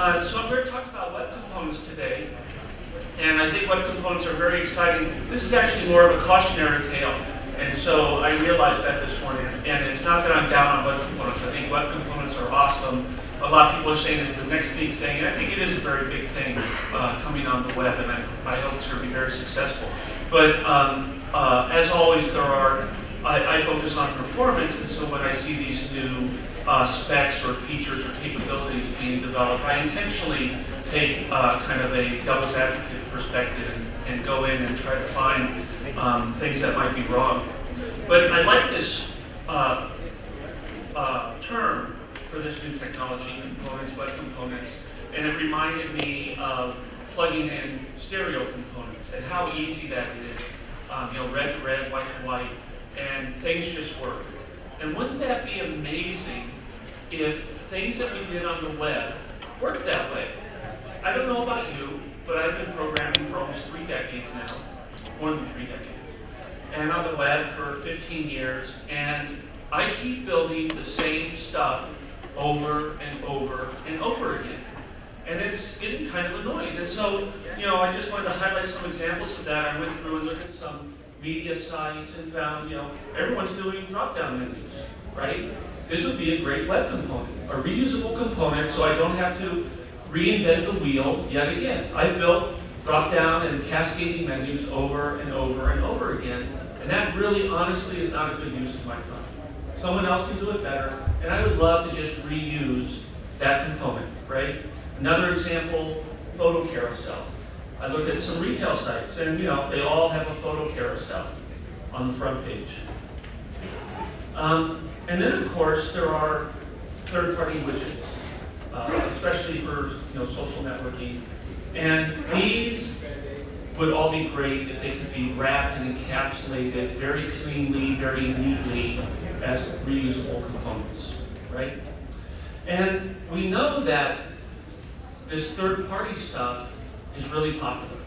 So I'm going to talk about web components today, and I think web components are very exciting. This is actually more of a cautionary tale, and so I realized that this morning, and it's not that I'm down on web components. I think web components are awesome. A lot of people are saying it's the next big thing, and I think it is a very big thing coming on the web, and I hope it's going to be very successful. But as always, I focus on performance, and so when I see these new specs or features or capabilities being developed, I intentionally take kind of a devil's advocate perspective and go in and try to find things that might be wrong. But I like this term for this new technology, components, web components, and it reminded me of plugging in stereo components and how easy that is. Red to red, white to white, and things just work. And wouldn't that be amazing if things that we did on the web worked that way? I don't know about you, but I've been programming for almost 3 decades now, more than 3 decades, and on the web for 15 years, and I keep building the same stuff over and over and over again. And it's getting kind of annoying. And so, I just wanted to highlight some examples of that. I went through and looked at some media sites and found, everyone's doing drop-down menus, right? This would be a great web component, a reusable component, so I don't have to reinvent the wheel yet again. I've built drop-down and cascading menus over and over and over again, and that really, honestly, is not a good use of my time. Someone else can do it better, and I would love to just reuse that component, right? Another example, photo carousel. I looked at some retail sites, and they all have a photo carousel on the front page. And then, of course, there are third-party widgets, especially for social networking. And these would all be great if they could be wrapped and encapsulated very cleanly, very neatly as reusable components, right? And we know that this third-party stuff is really popular.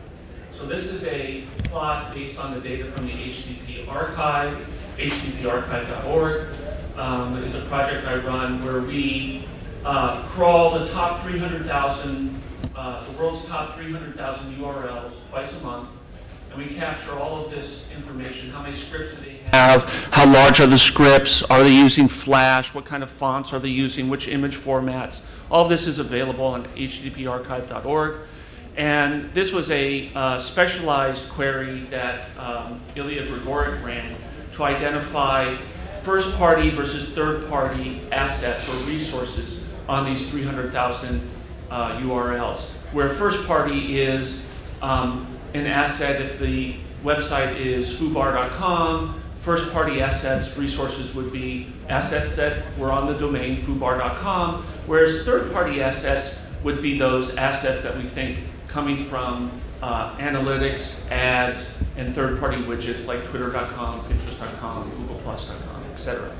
So this is a plot based on the data from the HTTP archive, htparchive.org. It's a project I run where we crawl the top 300,000, the world's top 300,000 URLs twice a month, and we capture all of this information. How many scripts do they have? How large are the scripts? Are they using Flash? What kind of fonts are they using? Which image formats? All of this is available on htparchive.org. And this was a specialized query that Ilya Grigoric ran to identify first-party versus third-party assets or resources on these 300,000 URLs, where first-party is an asset if the website is foobar.com. First-party assets, resources would be assets that were on the domain foobar.com, whereas third-party assets would be those assets that we think coming from analytics, ads, and third-party widgets like twitter.com, pinterest.com, googleplus.com, etc.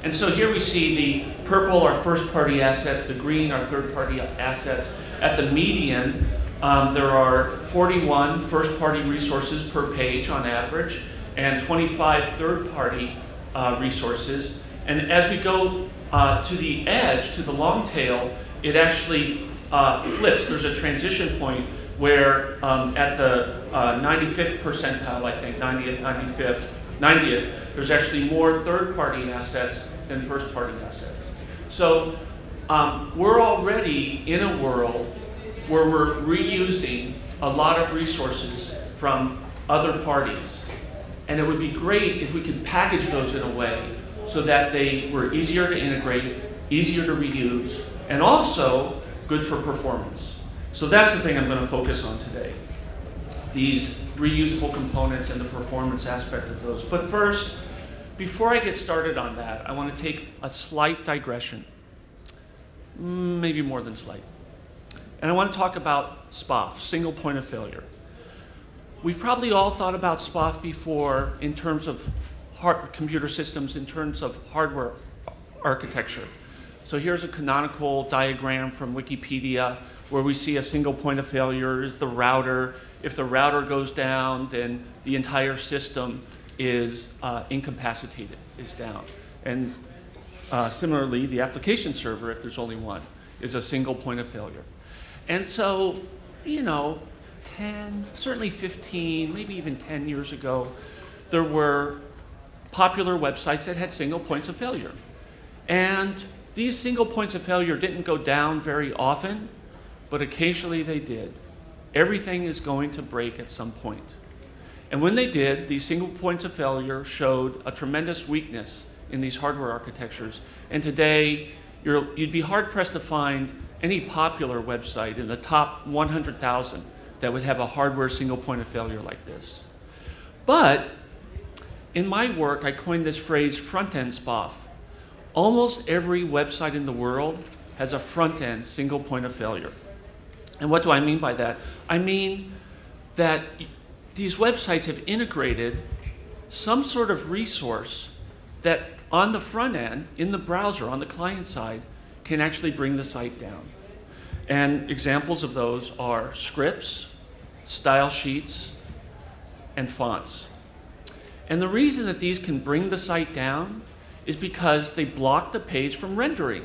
And so here we see the purple are first-party assets, the green are third-party assets. At the median, there are 41 first-party resources per page on average, and 25 third-party resources. And as we go to the edge, to the long tail, it actually flips. There's a transition point where at the 95th percentile, I think, 90th, there's actually more third-party assets than first-party assets. So we're already in a world where we're reusing a lot of resources from other parties. And it would be great if we could package those in a way so that they were easier to integrate, easier to reuse, and also good for performance. So that's the thing I'm going to focus on today, these reusable components and the performance aspect of those. But first, before I get started on that, I want to take a slight digression, maybe more than slight. And I want to talk about Spav, single point of failure. We've probably all thought about Spav before in terms of computer systems, in terms of hardware architecture. So here's a canonical diagram from Wikipedia where we see a single point of failure is the router. If the router goes down, then the entire system is incapacitated, is down. And similarly, the application server, if there's only one. is a single point of failure. And so, you know, 10, certainly 15, maybe even 10 years ago, there were popular websites that had single points of failure. And these single points of failure didn't go down very often, but occasionally they did. Everything is going to break at some point. And when they did, these single points of failure showed a tremendous weakness in these hardware architectures. And today, you'd be hard-pressed to find any popular website in the top 100,000 that would have a hardware single point of failure like this. But in my work, I coined this phrase, Frontend Spav. Almost every website in the world has a front-end single point of failure. And what do I mean by that? I mean that these websites have integrated some sort of resource that on the front end, in the browser, on the client side, can actually bring the site down. And examples of those are scripts, style sheets, and fonts. And the reason that these can bring the site down is because they block the page from rendering.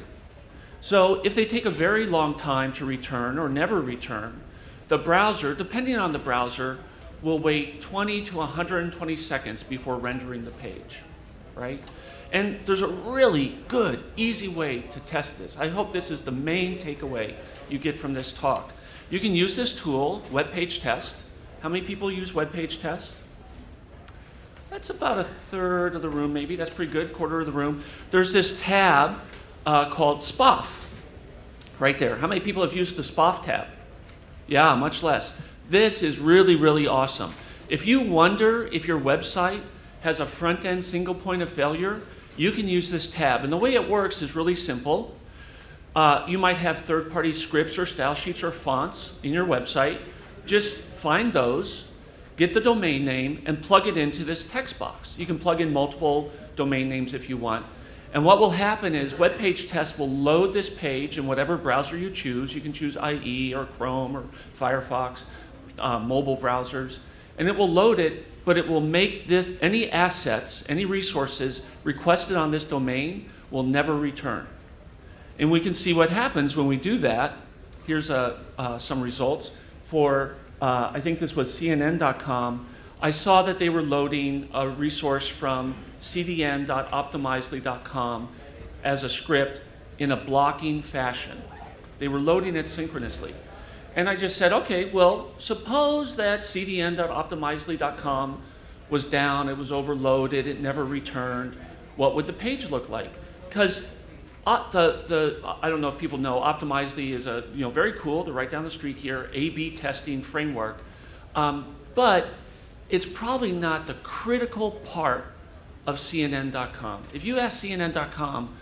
So if they take a very long time to return or never return, the browser, depending on the browser, will wait 20 to 120 seconds before rendering the page, right? And there's a really good, easy way to test this. I hope this is the main takeaway you get from this talk. You can use this tool, WebpageTest. How many people use WebpageTest? That's about a third of the room, maybe. That's pretty good, quarter of the room. There's this tab called Spav, right there. How many people have used the Spav tab? Yeah, much less. This is really, really awesome. If you wonder if your website has a front-end single point of failure, you can use this tab. And the way it works is really simple. You might have third-party scripts or style sheets or fonts in your website. Just find those, get the domain name, and plug it into this text box. You can plug in multiple domain names if you want. And what will happen is WebpageTest will load this page in whatever browser you choose. You can choose IE or Chrome or Firefox, mobile browsers. And it will load it, but it will make this, any assets, any resources requested on this domain will never return. And we can see what happens when we do that. Here's some results. For, I think this was CNN.com, I saw that they were loading a resource from cdn.optimizely.com as a script in a blocking fashion. They were loading it synchronously. And I just said, okay, well, suppose that cdn.optimizely.com was down, it was overloaded, it never returned. What would the page look like? Because I don't know if people know, Optimizely is a very cool, they're right down the street here, A/B testing framework. But it's probably not the critical part of CNN.com. If you ask CNN.com,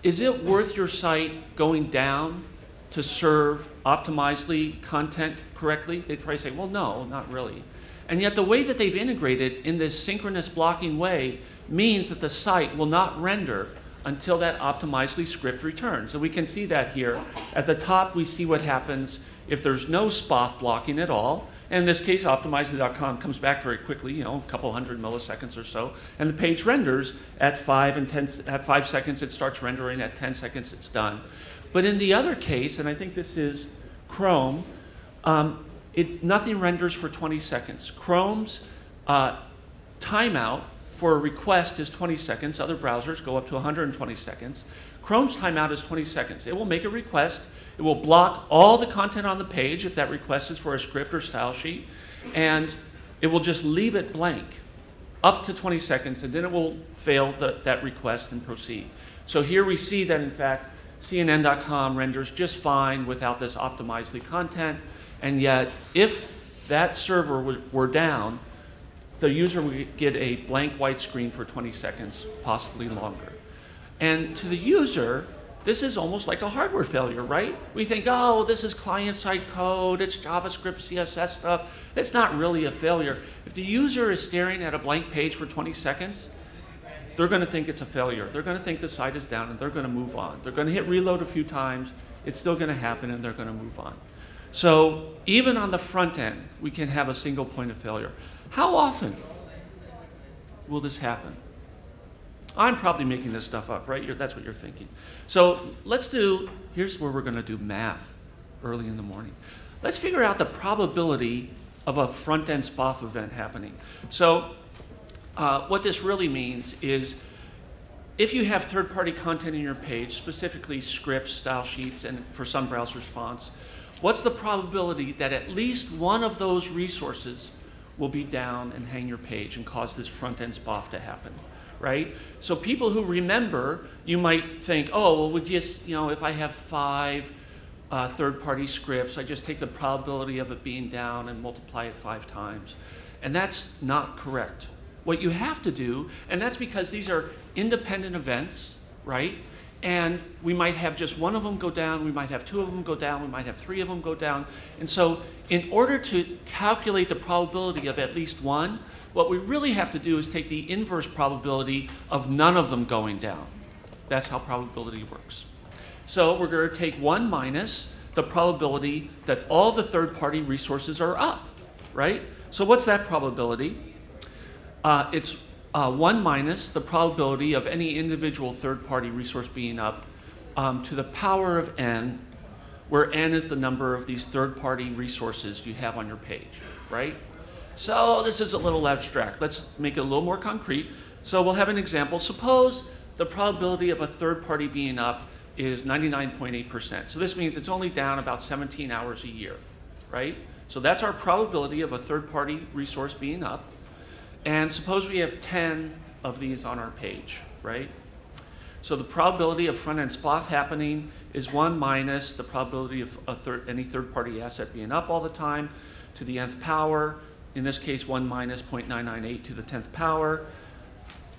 is it worth your site going down to serve Optimizely content correctly? They'd probably say, well, no, not really. And yet the way that they've integrated in this synchronous blocking way means that the site will not render until that Optimizely script returns. And we can see that here. At the top, we see what happens if there's no Spav blocking at all. And in this case, Optimizely.com comes back very quickly, a couple hundred milliseconds or so. And the page renders at 5 seconds, it starts rendering. At 10 seconds, it's done. But in the other case, and I think this is Chrome, nothing renders for 20 seconds. Chrome's timeout for a request is 20 seconds. Other browsers go up to 120 seconds. Chrome's timeout is 20 seconds. It will make a request. It will block all the content on the page if that request is for a script or style sheet. And it will just leave it blank up to 20 seconds, and then it will fail that request and proceed. So here we see that, in fact, CNN.com renders just fine without this Optimizely content. And yet, if that server were down, the user would get a blank white screen for 20 seconds, possibly longer. And to the user, this is almost like a hardware failure, right? We think, oh, this is client-side code, it's JavaScript, CSS stuff. It's not really a failure. If the user is staring at a blank page for 20 seconds, they're going to think it's a failure. They're going to think the site is down, and they're going to move on. They're going to hit reload a few times. It's still going to happen, and they're going to move on. So even on the front end, we can have a single point of failure. How often will this happen? I'm probably making this stuff up, right? That's what you're thinking. So here's where we're going to do math early in the morning. Let's figure out the probability of a Frontend Spav event happening. So what this really means is if you have third-party content in your page, specifically scripts, style sheets, and for some browsers, fonts, what's the probability that at least one of those resources will be down and hang your page and cause this front-end Spav to happen, right? So people who remember, you might think, oh, well, we just, if I have 5 third-party scripts, I just take the probability of it being down and multiply it 5 times. And that's not correct. What you have to do, and that's because these are independent events, right? And we might have just one of them go down, we might have 2 of them go down, we might have 3 of them go down. And so in order to calculate the probability of at least one, what we really have to do is take the inverse probability of none of them going down. That's how probability works. So we're going to take 1 minus the probability that all the third-party resources are up, right? So what's that probability? It's 1 minus the probability of any individual third-party resource being up to the power of n, where n is the number of these third-party resources you have on your page, right? So this is a little abstract. Let's make it a little more concrete. So we'll have an example. Suppose the probability of a third-party being up is 99.8%. So this means it's only down about 17 hours a year, right? So that's our probability of a third-party resource being up. And suppose we have 10 of these on our page, right? So the probability of front-end Spav happening is 1 minus the probability of any third-party asset being up all the time to the nth power. In this case, 1 minus 0.998 to the 10th power,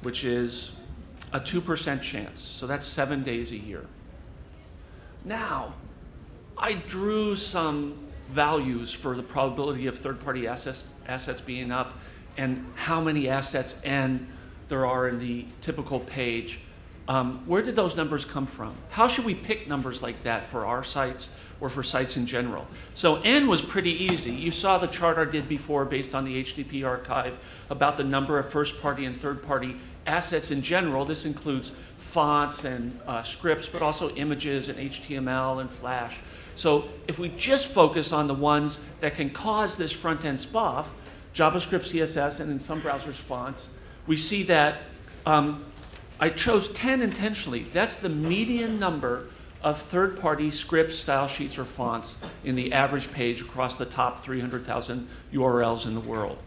which is a 2% chance. So that's 7 days a year. Now, I drew some values for the probability of third-party assets being up and how many assets n there are in the typical page. Where did those numbers come from? How should we pick numbers like that for our sites or for sites in general? So n was pretty easy. You saw the chart I did before based on the HTTP archive about the number of first-party and third-party assets in general. This includes fonts and scripts, but also images and HTML and Flash. So if we just focus on the ones that can cause this front-end Spav, JavaScript, CSS, and in some browsers fonts, we see that I chose 10 intentionally. That's the median number of third-party scripts, style sheets, or fonts in the average page across the top 300,000 URLs in the world.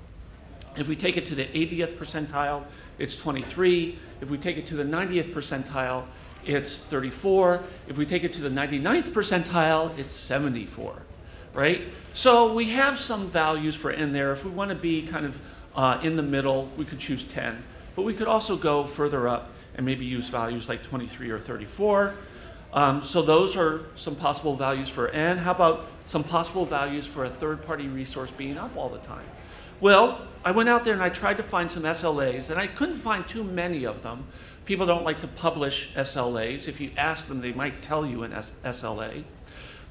If we take it to the 80th percentile, it's 23. If we take it to the 90th percentile, it's 34. If we take it to the 99th percentile, it's 74, right? So we have some values for n there. If we want to be kind of in the middle, we could choose 10. But we could also go further up and maybe use values like 23 or 34. So those are some possible values for n. How about some possible values for a third-party resource being up all the time? Well, I went out there and I tried to find some SLAs, and I couldn't find too many of them. People don't like to publish SLAs. If you ask them, they might tell you an SLA.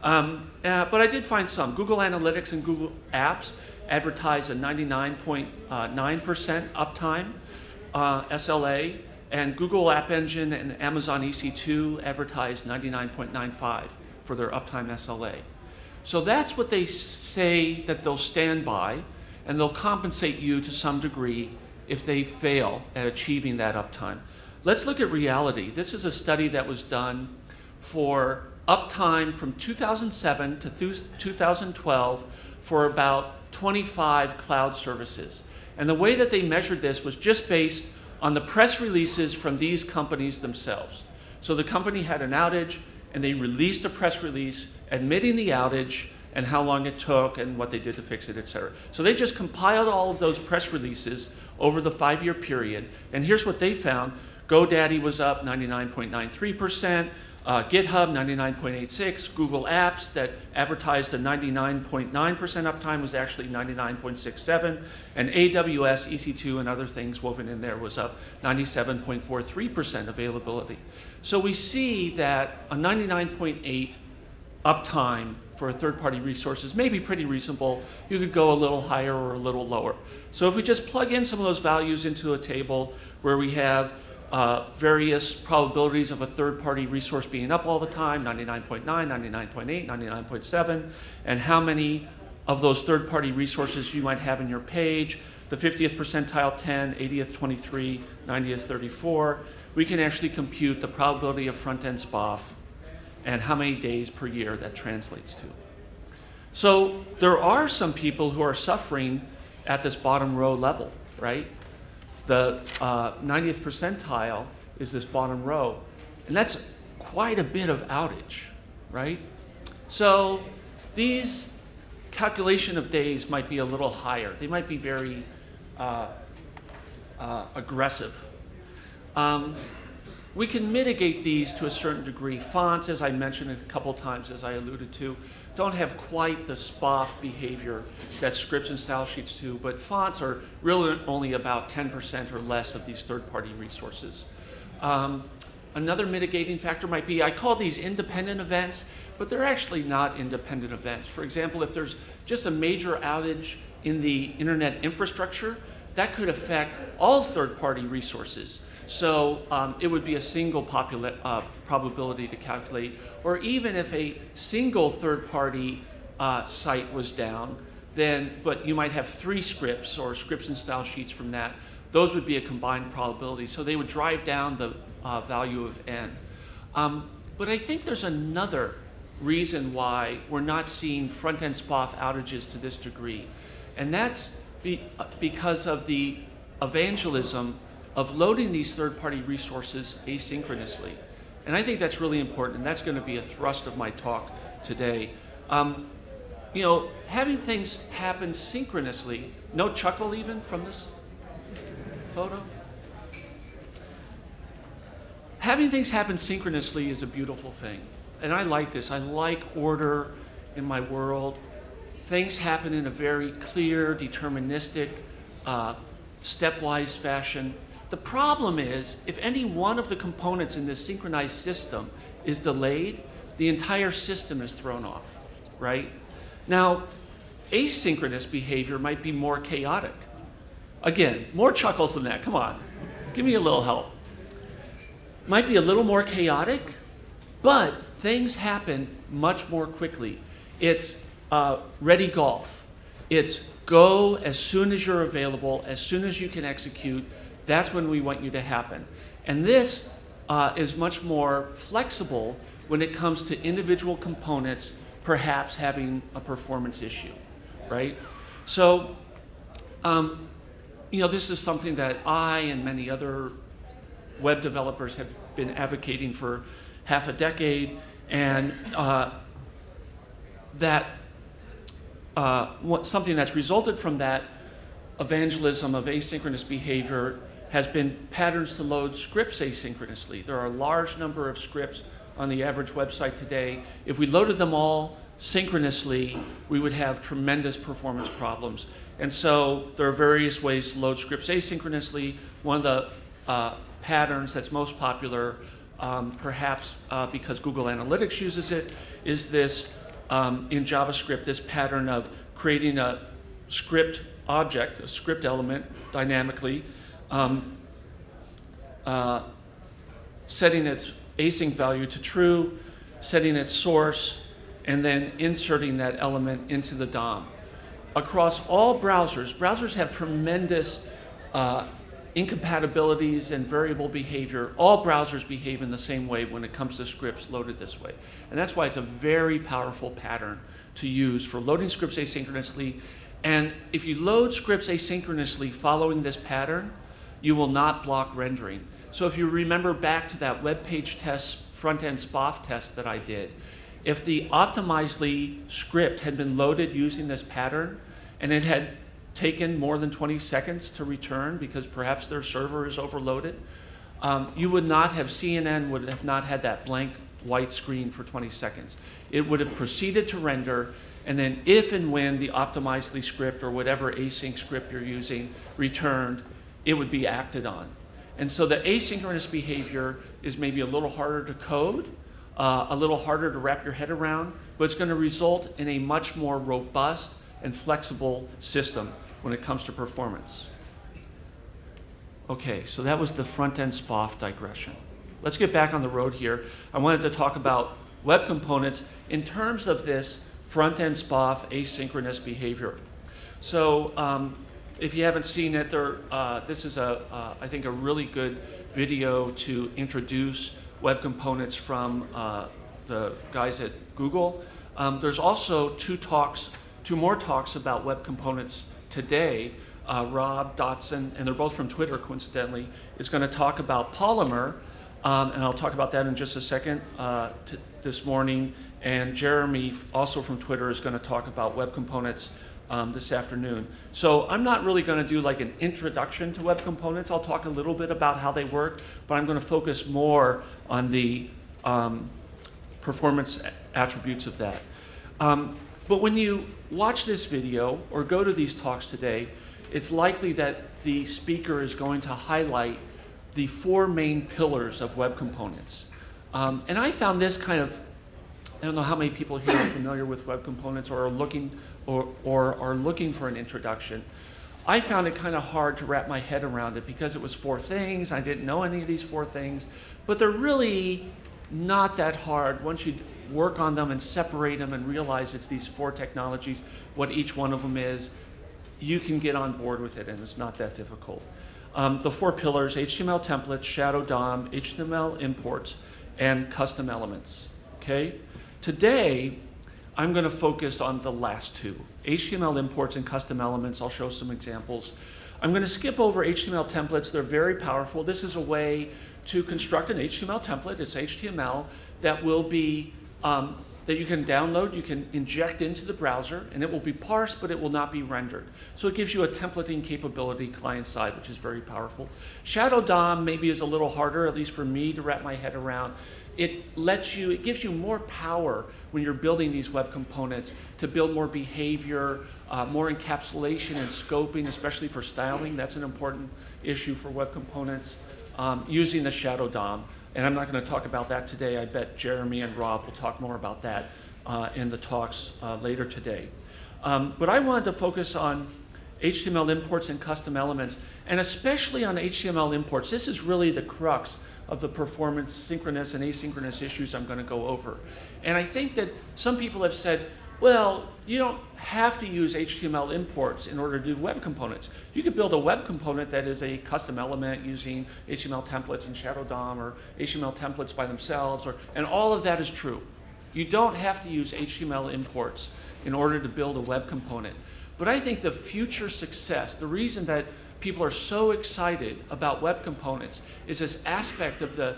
But I did find some. Google Analytics and Google Apps advertise a 99.9% uptime SLA, and Google App Engine and Amazon EC2 advertise 99.95 for their uptime SLA. So that's what they say that they'll stand by, and they'll compensate you to some degree if they fail at achieving that uptime. Let's look at reality. This is a study that was done for uptime from 2007 to 2012 for about 25 cloud services. And the way that they measured this was just based on the press releases from these companies themselves. So the company had an outage, and they released a press release admitting the outage and how long it took and what they did to fix it, et cetera. So they just compiled all of those press releases over the 5-year period. And here's what they found. GoDaddy was up 99.93%, GitHub 99.86%, Google Apps that advertised a 99.9% uptime was actually 99.67%, and AWS, EC2, and other things woven in there was up 97.43% availability. So we see that a 99.8 uptime for a third-party resource may be pretty reasonable. You could go a little higher or a little lower. So if we just plug in some of those values into a table where we have various probabilities of a third-party resource being up all the time, 99.9, 99.8, 99.7, and how many of those third-party resources you might have in your page, the 50th percentile 10, 80th 23, 90th 34. We can actually compute the probability of Frontend Spav and how many days per year that translates to. So there are some people who are suffering at this bottom row level, right? The 90th percentile is this bottom row, and that's quite a bit of outage, right? So these calculation of days might be a little higher. They might be very aggressive. We can mitigate these to a certain degree. Fonts, as I mentioned a couple times, as I alluded to, don't have quite the Spav behavior that scripts and style sheets do, but fonts are really only about 10% or less of these third-party resources. Another mitigating factor might be, I call these independent events, but they're actually not independent events. For example, if there's just a major outage in the internet infrastructure, that could affect all third-party resources. So it would be a single probability to calculate. Or even if a single third-party site was down, but you might have 3 scripts or scripts and style sheets from that, those would be a combined probability. So they would drive down the value of n. But I think there's another reason why we're not seeing front-end Spav outages to this degree. And that's because of the evangelism of loading these third-party resources asynchronously. And I think that's really important, and that's going to be a thrust of my talk today. You know, having things happen synchronously, no chuckle even from this photo? Having things happen synchronously is a beautiful thing. And I like this. I like order in my world. Things happen in a very clear, deterministic, stepwise fashion. The problem is, if any one of the components in this synchronized system is delayed, the entire system is thrown off, right? Now, asynchronous behavior might be more chaotic. Again, more chuckles than that, come on. Give me a little help. Might be a little more chaotic, but things happen much more quickly. It's ready golf. It's go as soon as you're available, as soon as you can execute. That's when we want you to happen. And this is much more flexible when it comes to individual components perhaps having a performance issue, right? So, you know, this is something that I and many other web developers have been advocating for half a decade, and something that's resulted from that evangelism of asynchronous behavior has been patterns to load scripts asynchronously. There are a large number of scripts on the average website today. If we loaded them all synchronously, we would have tremendous performance problems. And so there are various ways to load scripts asynchronously. One of the patterns that's most popular, perhaps because Google Analytics uses it, is this, in JavaScript, this pattern of creating a script object, a script element, dynamically, setting its async value to true, setting its source, and then inserting that element into the DOM. Across all browsers have tremendous incompatibilities and variable behavior. All browsers behave in the same way when it comes to scripts loaded this way. And that's why it's a very powerful pattern to use for loading scripts asynchronously. And if you load scripts asynchronously following this pattern, you will not block rendering. So if you remember back to that WebpageTest Frontend Spav test that I did, if the Optimizely script had been loaded using this pattern and it had taken more than 20 seconds to return because perhaps their server is overloaded, you would not have, CNN would have not had that blank white screen for 20 seconds. It would have proceeded to render, and then if and when the Optimizely script or whatever async script you're using returned, it would be acted on. And so the asynchronous behavior is maybe a little harder to code, a little harder to wrap your head around, but it's going to result in a much more robust and flexible system when it comes to performance. Okay, so that was the Frontend Spav digression. Let's get back on the road here. I wanted to talk about web components in terms of this Frontend Spav asynchronous behavior. So if you haven't seen it, this is, I think, a really good video to introduce web components from the guys at Google. There's also two more talks about web components today. Rob Dotson, and they're both from Twitter, coincidentally, is going to talk about Polymer, and I'll talk about that in just a second this morning. And Jeremy, also from Twitter, is going to talk about web components this afternoon. So I'm not really going to do like an introduction to web components. I'll talk a little bit about how they work, but I'm going to focus more on the performance attributes of that. But when you watch this video or go to these talks today, it's likely that the speaker is going to highlight the 4 main pillars of web components. And I found this kind of, I don't know how many people here are familiar with web components or are looking for an introduction. I found it kind of hard to wrap my head around it because it was 4 things. I didn't know any of these 4 things, but they're really not that hard once you work on them and separate them and realize it's these 4 technologies, what each one of them is. You can get on board with it, and it's not that difficult. The 4 pillars: HTML templates, shadow DOM, HTML imports, and custom elements. Okay? Today, I'm going to focus on the last 2, HTML imports and custom elements. I'll show some examples. I'm going to skip over HTML templates. They're very powerful. This is a way to construct an HTML template. It's HTML that will be that you can download, you can inject into the browser, and it will be parsed, but it will not be rendered. So it gives you a templating capability client-side, which is very powerful. Shadow DOM maybe is a little harder, at least for me, to wrap my head around. It gives you more power when you're building these web components to build more behavior, more encapsulation and scoping, especially for styling. That's an important issue for web components, using the shadow DOM. And I'm not going to talk about that today. I bet Jeremy and Rob will talk more about that in the talks later today. But I wanted to focus on HTML imports and custom elements, and especially on HTML imports. This is really the crux of the performance synchronous and asynchronous issues I'm going to go over. And I think that some people have said, well, you don't have to use HTML imports in order to do web components. You could build a web component that is a custom element using HTML templates and Shadow DOM, or HTML templates by themselves, and all of that is true. You don't have to use HTML imports in order to build a web component. But I think the future success, the reason that people are so excited about web components, is this aspect of the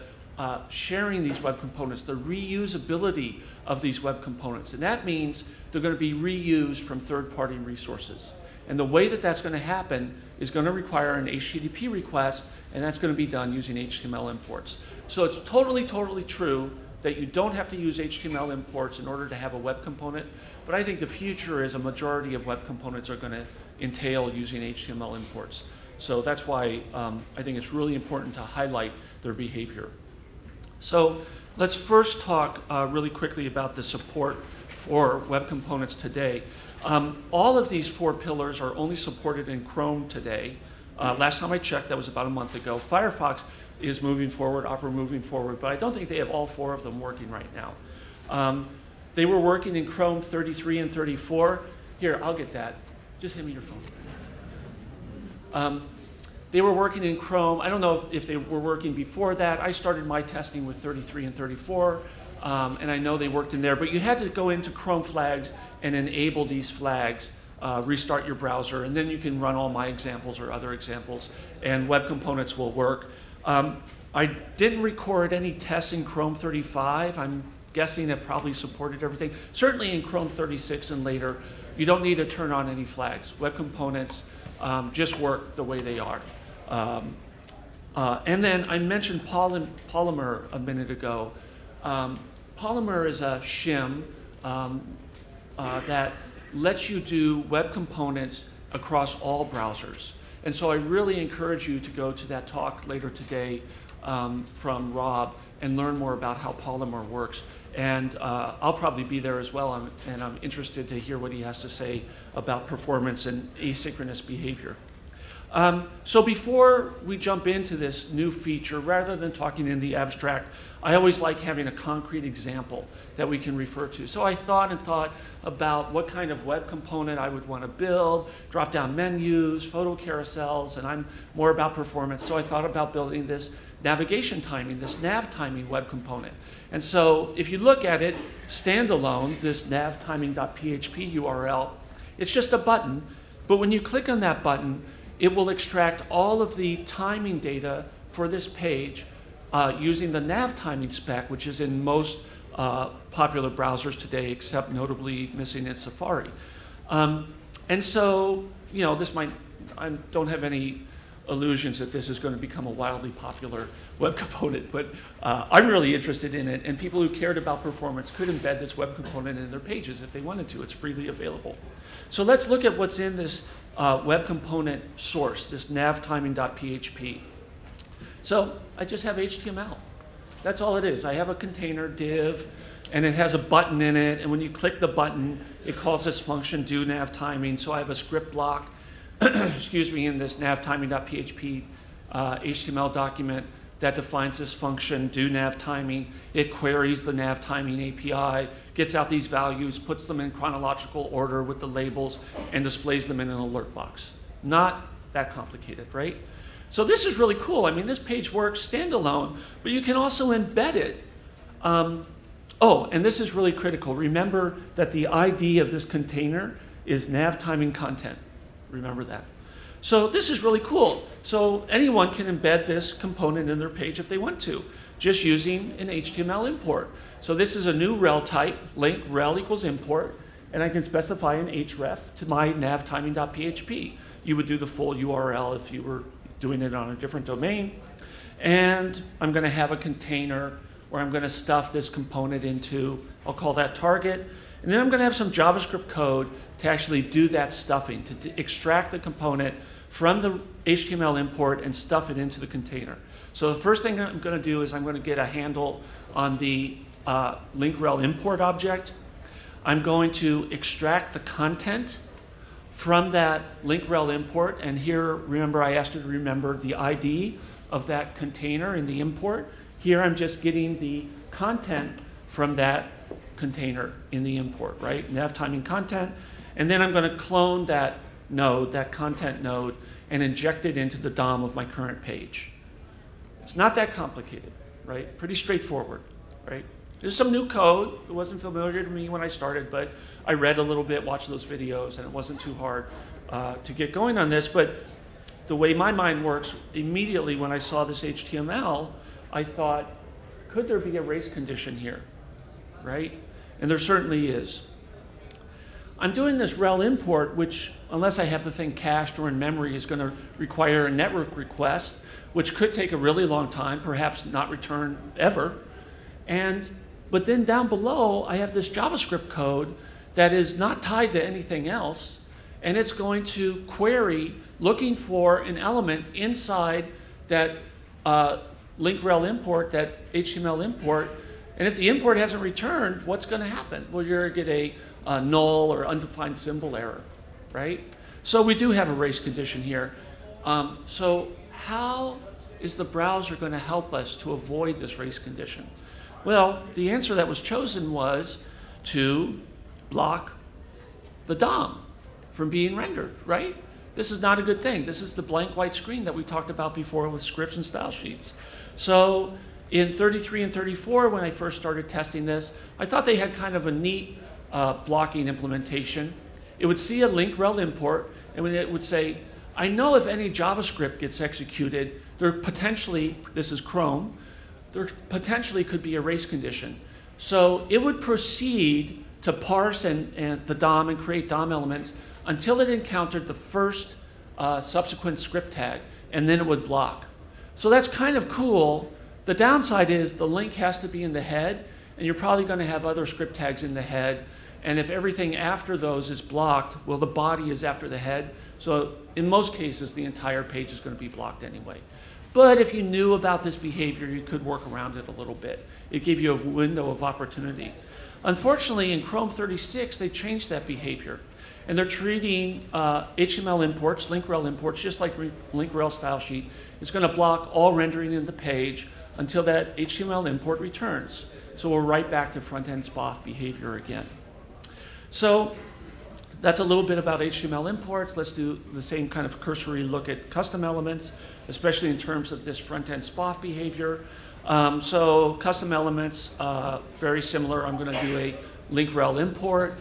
sharing these web components, the reusability of these web components. And that means they're going to be reused from third-party resources. And the way that that's going to happen is going to require an HTTP request, and that's going to be done using HTML imports. So it's totally, totally true that you don't have to use HTML imports in order to have a web component. But I think the future is a majority of web components are going to entail using HTML imports. So that's why I think it's really important to highlight their behavior. So let's first talk really quickly about the support for web components today. All of these 4 pillars are only supported in Chrome today. Last time I checked, that was about a month ago. Firefox is moving forward, Opera moving forward, but I don't think they have all 4 of them working right now. They were working in Chrome 33 and 34. Here, I'll get that. Just hand me your phone. They were working in Chrome. I don't know if they were working before that. I started my testing with 33 and 34, and I know they worked in there. But you had to go into Chrome flags and enable these flags, restart your browser, and then you can run all my examples or other examples, and web components will work. I didn't record any tests in Chrome 35. I'm guessing it probably supported everything. Certainly in Chrome 36 and later, you don't need to turn on any flags. Web components just work the way they are. And then I mentioned Polymer a minute ago. Polymer is a shim that lets you do web components across all browsers. And so I really encourage you to go to that talk later today from Rob and learn more about how Polymer works. And I'll probably be there as well, and I'm interested to hear what he has to say about performance and asynchronous behavior. So before we jump into this new feature, rather than talking in the abstract, I always like having a concrete example that we can refer to. So I thought about what kind of web component I would want to build, drop-down menus, photo carousels, and I'm more about performance. So I thought about building this navigation timing, this NavTiming web component. And so if you look at it standalone, this NavTiming.php URL, it's just a button. But when you click on that button, it will extract all of the timing data for this page using the NavTiming spec, which is in most popular browsers today, except notably missing in Safari. And so, you know, this might, I don't have any illusions that this is going to become a wildly popular web component, but I'm really interested in it, and people who cared about performance could embed this web component in their pages if they wanted to. It's freely available. So let's look at what's in this web component source, this navtiming.php. So I just have HTML. That's all it is. I have a container div, and it has a button in it, and when you click the button, it calls this function do navtiming. So I have a script block, excuse me, in this navtiming.php HTML document that defines this function, do navtiming. It queries the navtiming API, gets out these values, puts them in chronological order with the labels, and displays them in an alert box. Not that complicated, right? So this is really cool. I mean, this page works standalone, but you can also embed it. Oh, and this is really critical. Remember that the ID of this container is navtiming content. Remember that. So this is really cool. So anyone can embed this component in their page if they want to, just using an HTML import. So this is a new rel type, link rel equals import, and I can specify an href to my navtiming.php. You would do the full URL if you were doing it on a different domain. And I'm going to have a container where I'm going to stuff this component into, I'll call that target. And then I'm going to have some JavaScript code to actually do that stuffing, to extract the component from the HTML import and stuff it into the container. So the first thing I'm going to do is I'm going to get a handle on the link rel import object. I'm going to extract the content from that link rel import. And here, remember, I asked you to remember the ID of that container in the import. Here I'm just getting the content from that container in the import, right? Navtiming content. And then I'm going to clone that node, that content node, and inject it into the DOM of my current page. It's not that complicated, right? Pretty straightforward, right? There's some new code. It wasn't familiar to me when I started, but I read a little bit, watched those videos, and it wasn't too hard to get going on this. But the way my mind works, immediately when I saw this HTML, I thought, could there be a race condition here, right? And there certainly is. I'm doing this rel import, which, unless I have the thing cached or in memory, is going to require a network request, which could take a really long time, perhaps not return ever. But then down below, I have this JavaScript code that is not tied to anything else, and it's going to query looking for an element inside that link rel import, that HTML import. And if the import hasn't returned, what's going to happen? Well, you're going to get a null or undefined symbol error, right? So we do have a race condition here. So how is the browser going to help us to avoid this race condition? Well, the answer that was chosen was to block the DOM from being rendered, right? This is not a good thing. This is the blank white screen that we talked about before with scripts and style sheets. So in 33 and 34, when I first started testing this, I thought they had kind of a neat blocking implementation. It would see a link rel import, and it would say, I know if any JavaScript gets executed, there potentially, this is Chrome, there potentially could be a race condition. So it would proceed to parse and the DOM and create DOM elements until it encountered the first subsequent script tag, and then it would block. So that's kind of cool. The downside is the link has to be in the head, and you're probably going to have other script tags in the head. And if everything after those is blocked, well, the body is after the head. So in most cases, the entire page is going to be blocked anyway. But if you knew about this behavior, you could work around it a little bit. It gave you a window of opportunity. Unfortunately, in Chrome 36, they changed that behavior. And they're treating HTML imports, link rel imports, just like link rel style sheet. It's going to block all rendering in the page until that HTML import returns. So we're right back to Frontend Spav behavior again. So that's a little bit about HTML imports. Let's do the same kind of cursory look at custom elements, especially in terms of this Frontend Spav behavior. So custom elements, very similar. I'm going to do a link rel import.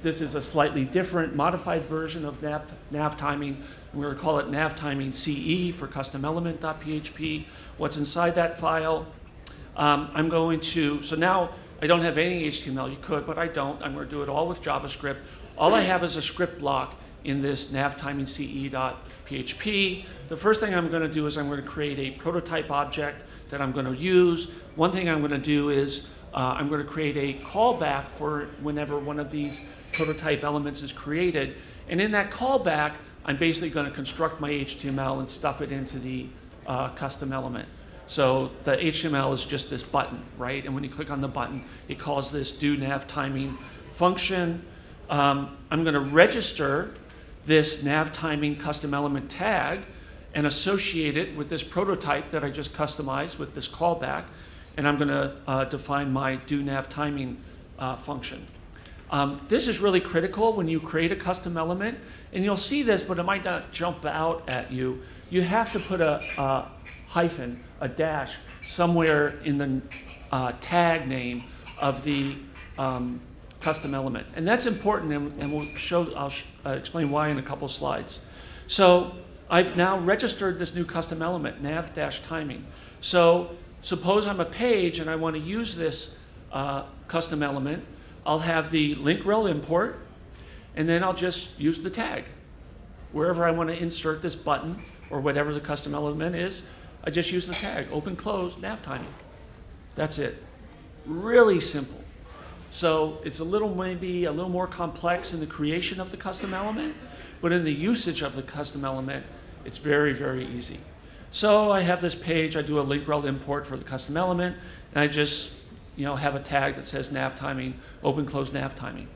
This is a slightly different, modified version of NavTiming. We're going to call it NavTiming CE for custom element.php. What's inside that file? I'm going to, so now I don't have any HTML. You could, but I don't. I'm going to do it all with JavaScript. All I have is a script block in this NavTiming CE.php. The first thing I'm going to do is I'm going to create a prototype object that I'm going to use. One thing I'm going to do is I'm going to create a callback for whenever one of these prototype elements is created. And in that callback, I'm basically going to construct my HTML and stuff it into the custom element. So the HTML is just this button, right? And when you click on the button, it calls this do NavTiming function. I'm going to register this NavTiming custom element tag and associate it with this prototype that I just customized with this callback. And I'm going to define my do NavTiming function. This is really critical when you create a custom element. And you'll see this, but it might not jump out at you. You have to put a hyphen, a dash, somewhere in the tag name of the custom element. And that's important, and I'll explain why in a couple slides. So I've now registered this new custom element, nav-timing. So suppose I'm a page and I want to use this custom element. I'll have the link rel import, and then I'll just use the tag. Wherever I want to insert this button or whatever the custom element is, I just use the tag, open, close, NavTiming. That's it. Really simple. So it's maybe a little more complex in the creation of the custom element, but in the usage of the custom element, it's very, very easy. So I have this page, I do a link rel import for the custom element, and I just have a tag that says NavTiming, open, close, NavTiming.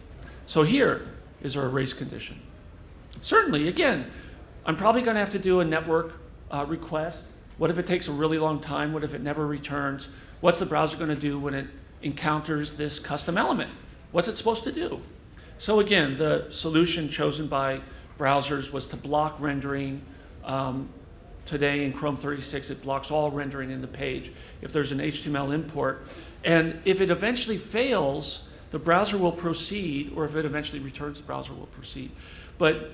So here is our erase condition. Certainly, again, I'm probably going to have to do a network request. What if it takes a really long time? What if it never returns? What's the browser going to do when it encounters this custom element? What's it supposed to do? So again, the solution chosen by browsers was to block rendering. Today in Chrome 36, it blocks all rendering in the page if there's an HTML import. And if it eventually fails, the browser will proceed, or if it eventually returns, the browser will proceed. But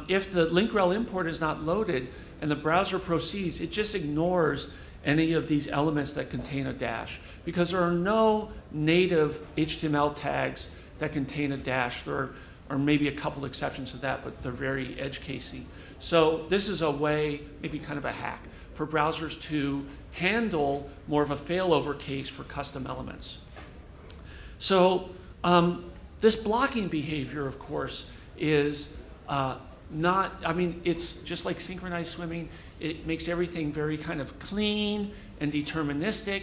if the link rel import is not loaded and the browser proceeds, it just ignores any of these elements that contain a dash, because there are no native HTML tags that contain a dash. There are maybe a couple exceptions to that, but they're very edge casey. So this is a way, maybe kind of a hack, for browsers to handle more of a failover case for custom elements. So this blocking behavior, of course, is it's just like synchronized swimming. It makes everything very kind of clean and deterministic,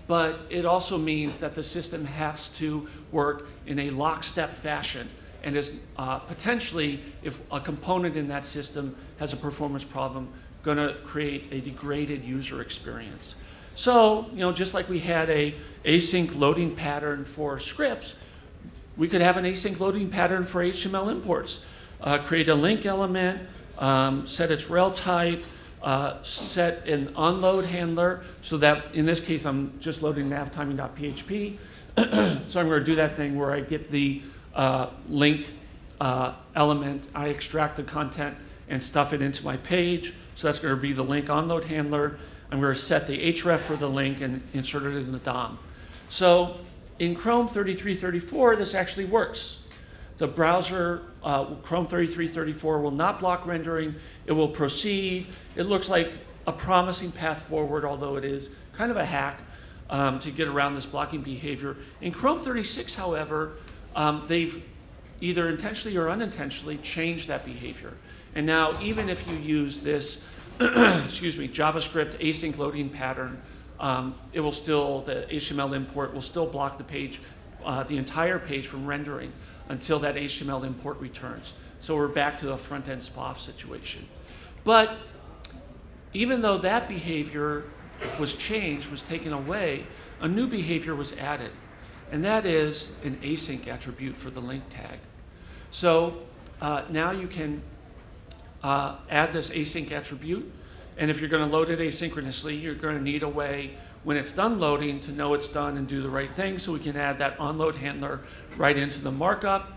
but it also means that the system has to work in a lockstep fashion, and is potentially, if a component in that system has a performance problem, going to create a degraded user experience. So, just like we had a async loading pattern for scripts, we could have an async loading pattern for HTML imports. Create a link element, set its rel type, set an unload handler, so that in this case I'm just loading navtiming.php. So I'm going to do that thing where I get the link element, I extract the content and stuff it into my page. So that's going to be the link onload handler. I'm going to set the href for the link and insert it in the DOM. So in Chrome 3334, this actually works. The browser, Chrome 3334, will not block rendering. It will proceed. It looks like a promising path forward, although it is kind of a hack to get around this blocking behavior. In Chrome 36, however, they've either intentionally or unintentionally changed that behavior. And now, even if you use this, JavaScript async loading pattern, it will still, the HTML import will still block the page, the entire page from rendering until that HTML import returns. So we're back to a Frontend Spav situation. But even though that behavior was changed, was taken away, a new behavior was added. And that is an async attribute for the link tag. So now you can add this async attribute. And if you're going to load it asynchronously, you're going to need a way when it's done loading to know it's done and do the right thing. So we can add that onload handler right into the markup.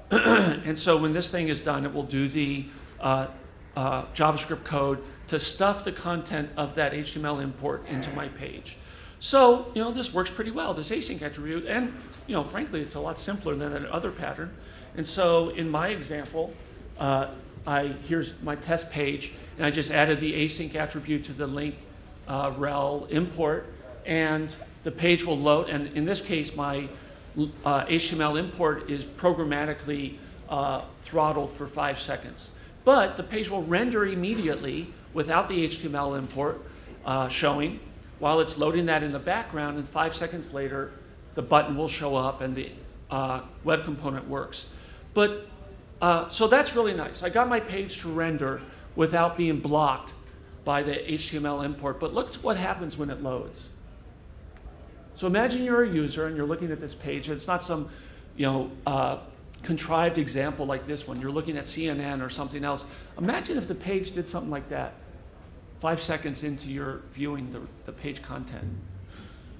And so when this thing is done, it will do the JavaScript code to stuff the content of that HTML import into my page. So, this works pretty well, this async attribute. And, frankly, it's a lot simpler than that other pattern. And so in my example, here's my test page, and I just added the async attribute to the link rel import, and the page will load. And in this case, my HTML import is programmatically throttled for 5 seconds. But the page will render immediately without the HTML import showing while it's loading that in the background, and 5 seconds later, the button will show up and the web component works. But so that's really nice. I got my page to render without being blocked by the HTML import. But look what happens when it loads. So imagine you're a user and you're looking at this page. And it's not some contrived example like this one. You're looking at CNN or something else. Imagine if the page did something like that 5 seconds into your viewing the page content.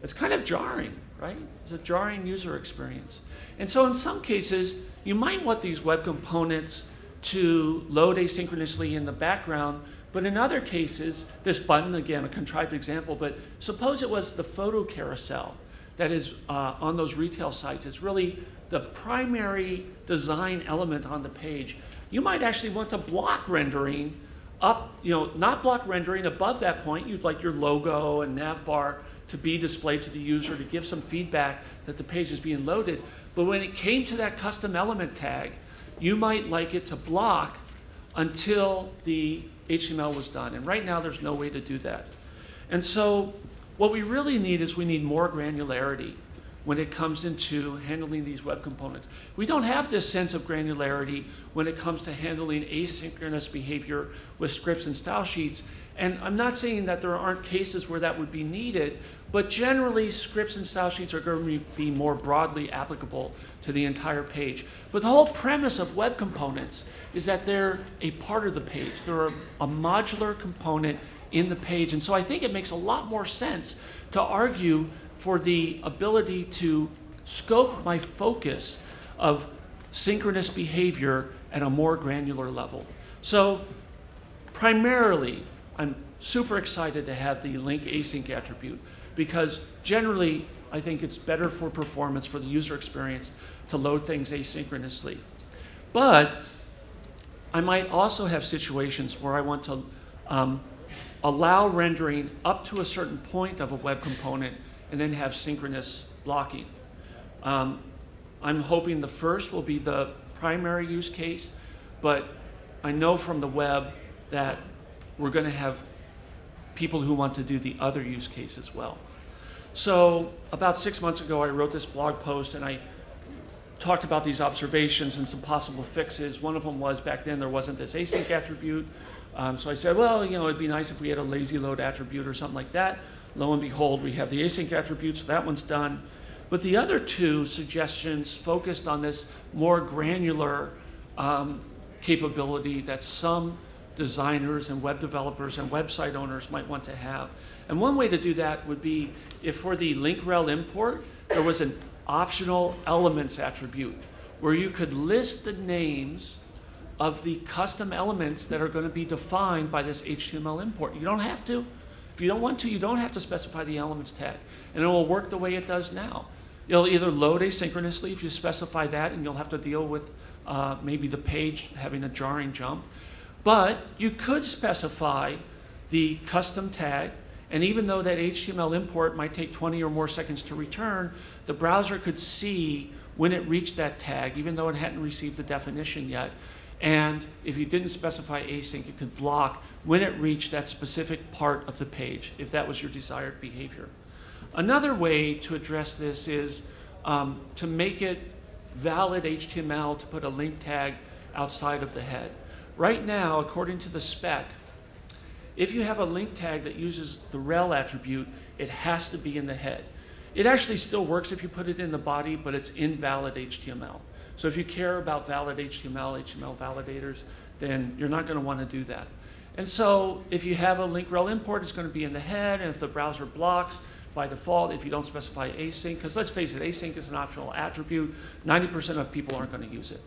It's kind of jarring, right? It's a jarring user experience. And so in some cases, you might want these web components to load asynchronously in the background, but in other cases, this button, again, a contrived example, but suppose it was the photo carousel that is on those retail sites. It's really the primary design element on the page. You might actually want to block rendering up, not block rendering above that point. You'd like your logo and nav bar to be displayed to the user to give some feedback that the page is being loaded. But when it came to that custom element tag, you might like it to block until the HTML was done. And right now, there's no way to do that. And so what we really need is we need more granularity when it comes into handling these web components. We don't have this sense of granularity when it comes to handling asynchronous behavior with scripts and style sheets. And I'm not saying that there aren't cases where that would be needed, but generally scripts and style sheets are going to be more broadly applicable to the entire page. But the whole premise of web components is that they're a part of the page. They're a modular component in the page. And so I think it makes a lot more sense to argue for the ability to scope my focus of synchronous behavior at a more granular level. So primarily, I'm super excited to have the link async attribute because generally, I think it's better for performance, for the user experience, to load things asynchronously. But I might also have situations where I want to allow rendering up to a certain point of a web component and then have synchronous blocking. I'm hoping the first will be the primary use case, but I know from the web that we're going to have people who want to do the other use case as well. So about 6 months ago, I wrote this blog post and I talked about these observations and some possible fixes. One of them was back then there wasn't this async attribute. So I said, well, it'd be nice if we had a lazy load attribute or something like that. Lo and behold, we have the async attribute, so that one's done. But the other two suggestions focused on this more granular capability that some designers and web developers and website owners might want to have. And one way to do that would be if for the link rel import, there was an optional elements attribute where you could list the names of the custom elements that are going to be defined by this HTML import. You don't have to. If you don't want to, you don't have to specify the elements tag. And it will work the way it does now. It'll either load asynchronously if you specify that, and you'll have to deal with maybe the page having a jarring jump. But you could specify the custom tag, and even though that HTML import might take 20 or more seconds to return, the browser could see when it reached that tag, even though it hadn't received the definition yet. And if you didn't specify async, it could block when it reached that specific part of the page, if that was your desired behavior. Another way to address this is to make it valid HTML to put a link tag outside of the head. Right now, according to the spec, if you have a link tag that uses the rel attribute, it has to be in the head. It actually still works if you put it in the body, but it's invalid HTML. So if you care about valid HTML, HTML validators, then you're not going to want to do that. And so if you have a link rel import, it's going to be in the head, and if the browser blocks, by default, if you don't specify async, because let's face it, async is an optional attribute, 90% of people aren't going to use it.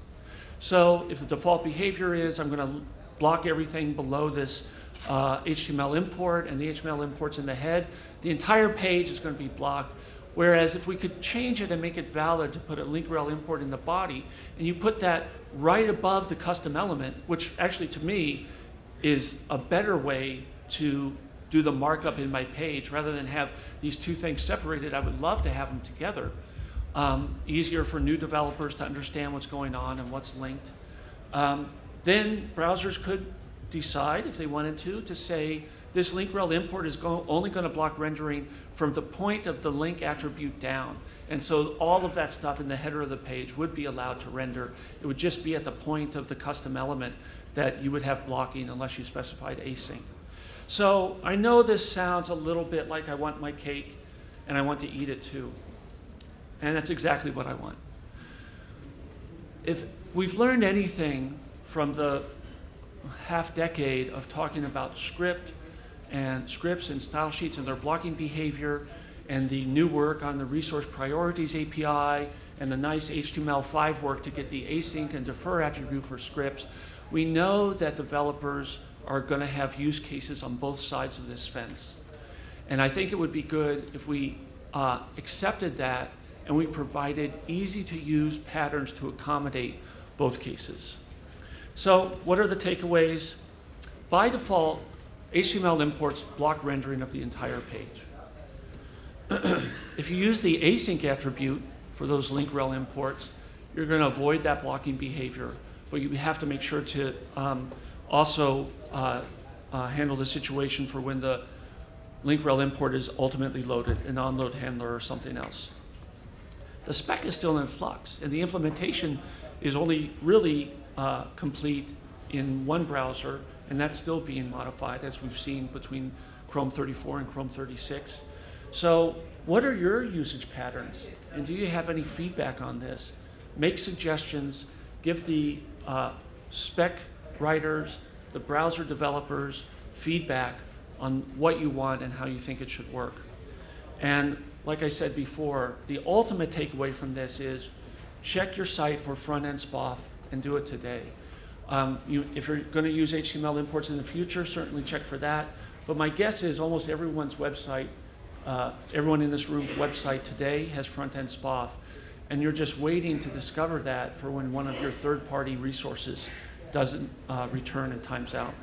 So if the default behavior is, I'm going to block everything below this HTML import, and the HTML import's in the head, the entire page is going to be blocked. Whereas if we could change it and make it valid to put a link rel import in the body, and you put that right above the custom element, which actually to me is a better way to do the markup in my page rather than have these two things separated. I would love to have them together. Easier for new developers to understand what's going on and what's linked. Then browsers could decide, if they wanted to say this link rel import is only going to block rendering from the point of the link attribute down. And so all of that stuff in the header of the page would be allowed to render. It would just be at the point of the custom element that you would have blocking unless you specified async. So I know this sounds a little bit like I want my cake and I want to eat it too. And that's exactly what I want. If we've learned anything from the half decade of talking about scripts and style sheets and their blocking behavior and the new work on the resource priorities API and the nice HTML5 work to get the async and defer attribute for scripts, we know that developers are going to have use cases on both sides of this fence. And I think it would be good if we accepted that and we provided easy to use patterns to accommodate both cases. So what are the takeaways? By default, HTML imports block rendering of the entire page. If you use the async attribute for those link rel imports, you're going to avoid that blocking behavior, but you have to make sure to also handle the situation for when the link rel import is ultimately loaded, an onload handler or something else. The spec is still in flux, and the implementation is only really complete in one browser, and that's still being modified, as we've seen between Chrome 34 and Chrome 36. So what are your usage patterns? And do you have any feedback on this? Make suggestions, give the spec writers, the browser developers feedback on what you want and how you think it should work. And like I said before, the ultimate takeaway from this is check your site for Frontend Spav and do it today. If you're going to use HTML imports in the future, certainly check for that. But my guess is almost everyone's website, everyone in this room's website today has Frontend Spav. And you're just waiting to discover that for when one of your third-party resources doesn't return and times out.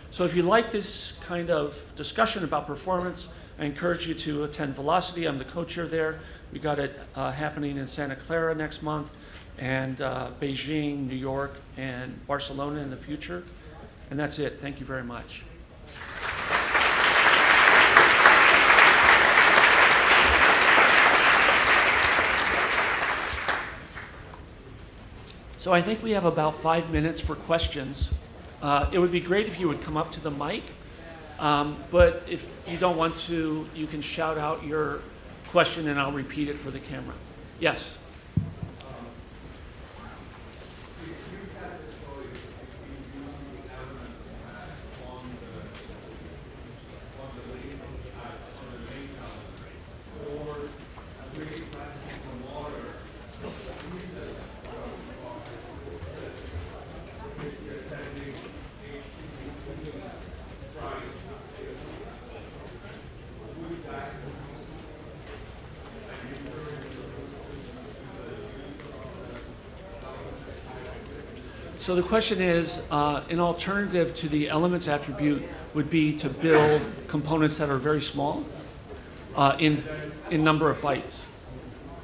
So if you like this kind of discussion about performance, I encourage you to attend Velocity. I'm the co-chair there. We got it happening in Santa Clara next month, and Beijing, New York, and Barcelona in the future. And that's it. Thank you very much. So I think we have about 5 minutes for questions. It would be great if you would come up to the mic, but if you don't want to, you can shout out your question and I'll repeat it for the camera. Yes? So the question is, an alternative to the elements attribute would be to build components that are very small in number of bytes.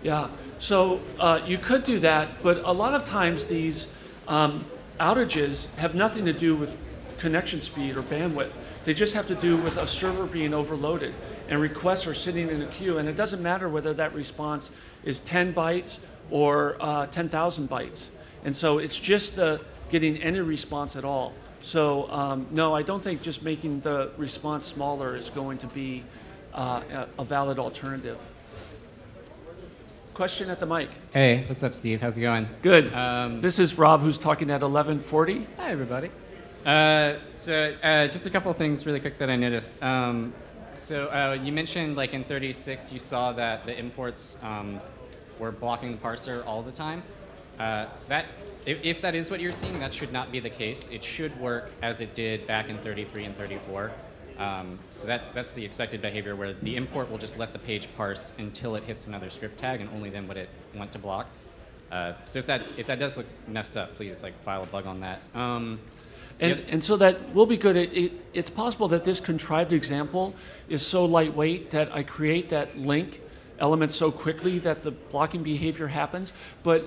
Yeah, so you could do that, but a lot of times these outages have nothing to do with connection speed or bandwidth. They just have to do with a server being overloaded and requests are sitting in a queue, and it doesn't matter whether that response is 10 bytes or 10,000 bytes. And so it's just the getting any response at all. So no, I don't think just making the response smaller is going to be a valid alternative. Question at the mic. Hey, what's up, Steve? How's it going? Good. This is Rob, who's talking at 11:40. Hi, everybody. Just a couple of things really quick that I noticed. You mentioned like in 36 you saw that the imports were blocking the parser all the time. If that is what you're seeing, that should not be the case. It should work as it did back in 33 and 34. So that's the expected behavior where the import will just let the page parse until it hits another script tag and only then would it want to block. So if that does look messed up, please like file a bug on that. And so that will be good. It's possible that this contrived example is so lightweight that I create that link element so quickly that the blocking behavior happens. But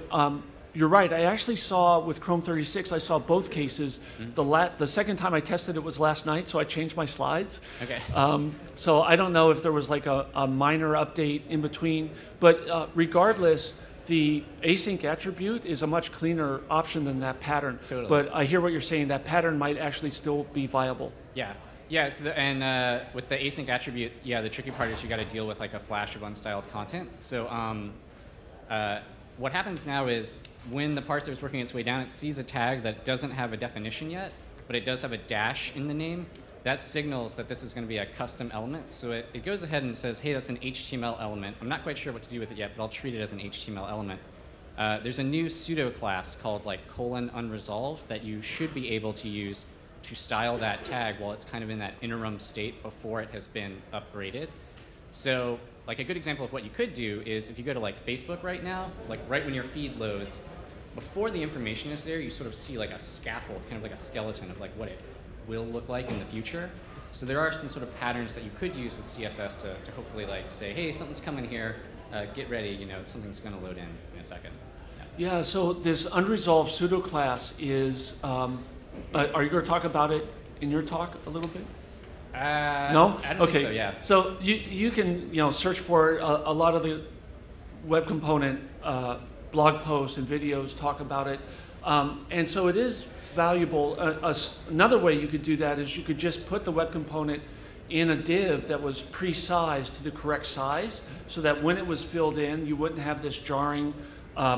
you're right. I actually saw with Chrome 36, I saw both cases. Mm-hmm. The second time I tested it was last night, so I changed my slides. Okay. So I don't know if there was like a minor update in between. But regardless, the async attribute is a much cleaner option than that pattern. Totally. But I hear what you're saying. That pattern might actually still be viable. Yeah. Yeah. So with the async attribute, yeah, the tricky part is you got to deal with like a flash of unstyled content. So what happens now is when the parser is working its way down, it sees a tag that doesn't have a definition yet, but it does have a dash in the name. That signals that this is going to be a custom element. So it goes ahead and says, hey, that's an HTML element. I'm not quite sure what to do with it yet, but I'll treat it as an HTML element. There's a new pseudo class called like :unresolved that you should be able to use to style that tag while it's kind of in that interim state before it has been upgraded. So like a good example of what you could do is if you go to like Facebook right now, like right when your feed loads, before the information is there, you sort of see like a scaffold, kind of like a skeleton of like what it will look like in the future. So there are some sort of patterns that you could use with CSS to hopefully like say, hey, something's coming here, get ready, you know, something's going to load in a second. Yeah, so this unresolved pseudo class is, are you going to talk about it in your talk a little bit? No? I don't think so, yeah. So you can search for it. A lot of the web component blog posts and videos talk about it. And so it is valuable. Another way you could do that is you could just put the web component in a div that was pre-sized to the correct size so that when it was filled in, you wouldn't have this jarring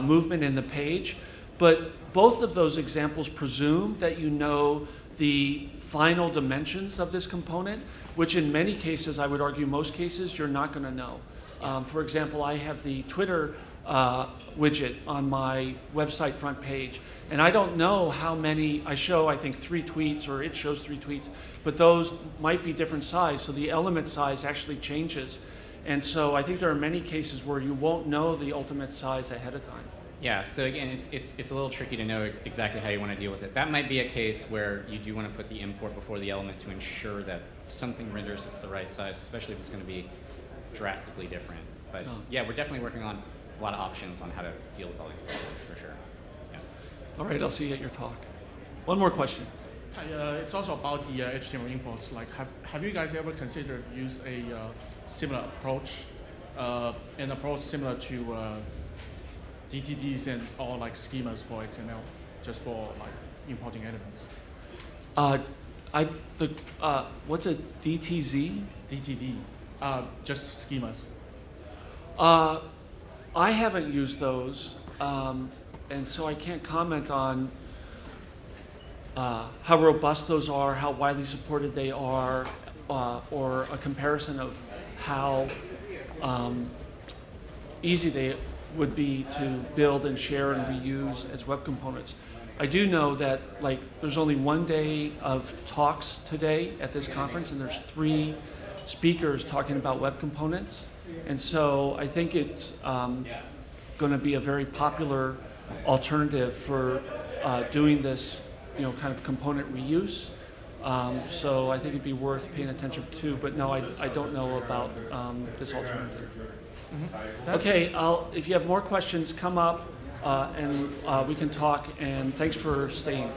movement in the page. But both of those examples presume that you know the final dimensions of this component, which in many cases, I would argue most cases, you're not going to know. For example, I have the Twitter widget on my website front page, and I don't know how many, I show I think 3 tweets, or it shows 3 tweets, but those might be different size, so the element size actually changes. And so I think there are many cases where you won't know the ultimate size ahead of time. Yeah, so again, it's a little tricky to know exactly how you want to deal with it. That might be a case where you do want to put the import before the element to ensure that something renders it's the right size, especially if it's going to be drastically different. But yeah, we're definitely working on a lot of options on how to deal with all these problems for sure. Yeah. All right, I'll see you at your talk. One more question. It's also about the HTML imports. Like, have you guys ever considered use a similar approach, an approach similar to DTDs and or like schemas for XML, just for like importing elements? What's a DTZ? DTD, just schemas. I haven't used those, and so I can't comment on how robust those are, how widely supported they are, or a comparison of how easy they would be to build and share and reuse as web components. I do know that there's only 1 day of talks today at this conference, and there's 3 speakers talking about web components. And so I think it's going to be a very popular alternative for doing this, kind of component reuse. So I think it'd be worth paying attention to. But no, I don't know about this alternative. Mm-hmm. Okay, if you have more questions, come up and we can talk. And thanks for staying.